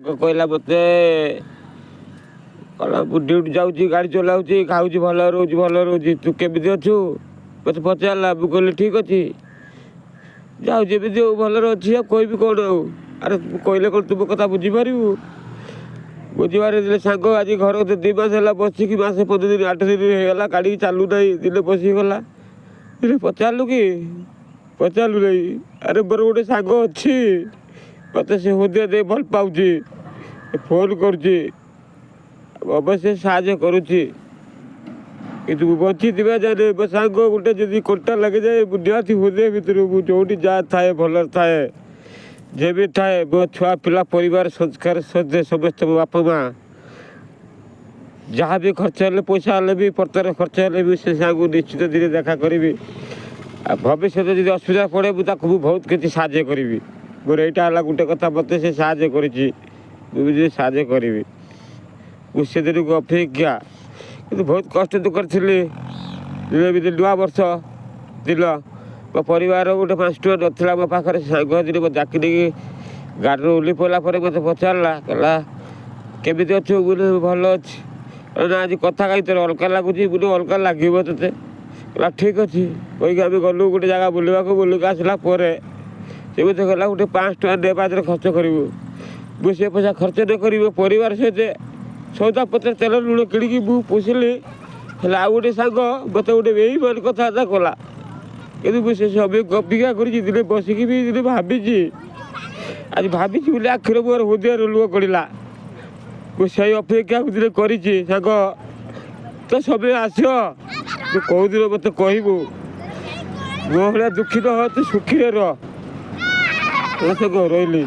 କହିଲା ମୋତେ କହିଲା ମୁଁ ଡ୍ୟୁଟି ଯାଉଛି ଗାଡ଼ି ଚଲାଉଛି ଖାଉଛି ଭଲ ରହୁଛି ତୁ କେମିତି ଅଛୁ ମୋତେ ପଚାରିଲା। ମୁଁ କହିଲି ଠିକ୍ ଅଛି ଯାଉଛି ଏମିତି ଆଉ ଭଲରେ ଅଛି ଆଉ କହିବି କ'ଣ ଆଉ। ଆରେ କହିଲେ କ'ଣ ତୁ ମୋ କଥା ବୁଝିପାରିବୁ? ବୁଝିପାରିଲେ ସାଙ୍ଗ ଆଜି ଘର 2 ମାସ ହେଲା ବସିକି ମାସେ 15 ଦିନ 8 ଦିନ ହେଇଗଲା ଗାଡ଼ି ଚାଲୁନାହିଁ ଦିନେ ବସିଗଲା। ଦିନେ ପଚାରିଲୁ ନାହିଁ। ଆରେ ମୋର ଗୋଟେ ସାଙ୍ଗ ଅଛି ମୋତେ ସେ ହୃଦୟ ଦେଇ ଭଲ ପାଉଛି ଫୋନ୍ କରୁଛି ଅବଶ୍ୟ ସାହାଯ୍ୟ କରୁଛି କିନ୍ତୁ ମୁଁ ବଞ୍ଚିଥିବା ଜାଣେ ମୋ ସାଙ୍ଗ ଗୋଟେ ଯଦି କଣ୍ଟା ଲାଗିଯାଏ ମୁଁ ନିହାତି ହୃଦୟ ଭିତରୁ ମୁଁ ଯେଉଁଠି ଯାହା ଥାଏ ଭଲରେ ଥାଏ ଯେମିତି ଥାଏ ମୋ ଛୁଆ ପିଲା ପରିବାର ସଂସ୍କାର ସଦେ ସମସ୍ତେ ମୋ ବାପା ମାଆ ଯାହା ବି ଖର୍ଚ୍ଚ ହେଲେ ପଇସା ହେଲେ ବି ପ୍ରତ୍ୟେକ ଖର୍ଚ୍ଚ ହେଲେ ବି ସେ ସାଙ୍ଗକୁ ନିଶ୍ଚିତ ଦିନେ ଦେଖା କରିବି। ଆଉ ଭବିଷ୍ୟତରେ ଯଦି ଅସୁବିଧା ପଡ଼େ ମୁଁ ତାକୁ ମୁଁ ବହୁତ କିଛି ସାହାଯ୍ୟ କରିବି। ମୋର ଏଇଟା ହେଲା ଗୋଟେ କଥା ମୋତେ ସେ ସାହାଯ୍ୟ କରିଛି ମୁଁ ବି ଯଦି ସାହାଯ୍ୟ କରିବି। ମୁଁ ସେଦିନକୁ ଅପେକ୍ଷା କିନ୍ତୁ ବହୁତ କଷ୍ଟ ଦୁଃଖରେ ଥିଲି। ଏମିତି ନୂଆ ବର୍ଷ ଦିନ ମୋ ପରିବାର ଗୋଟେ 5 ଟଙ୍କା ନଥିଲା ମୋ ପାଖରେ। ସାଙ୍ଗ ଦିନ ମୋତେ ଡାକି ନେଇକି ଗାଡ଼ିରୁ ଓହ୍ଲେଇ ପଡ଼ିଲା ପରେ ମୋତେ ପଚାରିଲା କହିଲା କେମିତି ଅଛୁ? ମୁଁ ଭଲ ଅଛି। ନା ଆଜି କଥା କାହିଁ ତୋର ଅଲଗା ଲାଗୁଛି? ମୁଁ ଅଲଗା ଲାଗିବ ତୋତେ? କହିଲା ଠିକ୍ ଅଛି କହିକି ଆମେ ଗଲୁ ଗୋଟେ ଜାଗା ବୁଲିକି ଆସିଲା ପରେ ସେ ମୋତେ କହିଲା ଗୋଟେ 500 ଟଙ୍କା ନେ ବାଦରେ ଖର୍ଚ୍ଚ କରିବୁ। ମୁଁ ସେ ପଇସା ଖର୍ଚ୍ଚ ନ କରି ମୋ ପରିବାର ସହିତ ସଉଦାପତ୍ର ତେଲ ଲୁଣ କିଣିକି ମୁଁ ପୋଷିଲି। ହେଲେ ଆଉ ଗୋଟେ ସାଙ୍ଗ ମୋତେ ଗୋଟେ ଏଇଭଳି କଥାବାର୍ତ୍ତା କଲା କିନ୍ତୁ ମୁଁ ସେ ସମୟକୁ ଅପେକ୍ଷା କରିଛି ଦିନେ ବସିକି ବି ଦିନେ ଭାବିଛି। ଆଜି ଭାବିଛି ବୋଲି ଆଖିରେ ମୋର ହୃଦୟର ଲୁହ ଗଡ଼ିଲା। ମୁଁ ସେଇ ଅପେକ୍ଷାକୁ ଦିନେ କରିଛି ସାଙ୍ଗ ତ ସମୟ ଆସିବ ତୁ କେଉଁଦିନ ମୋତେ କହିବୁ ମୋ ଭଳିଆ ଦୁଃଖୀ ନ ହ ତୁ ସୁଖୀରେ ରହ। ସାଙ୍ଗ ରହିଲି।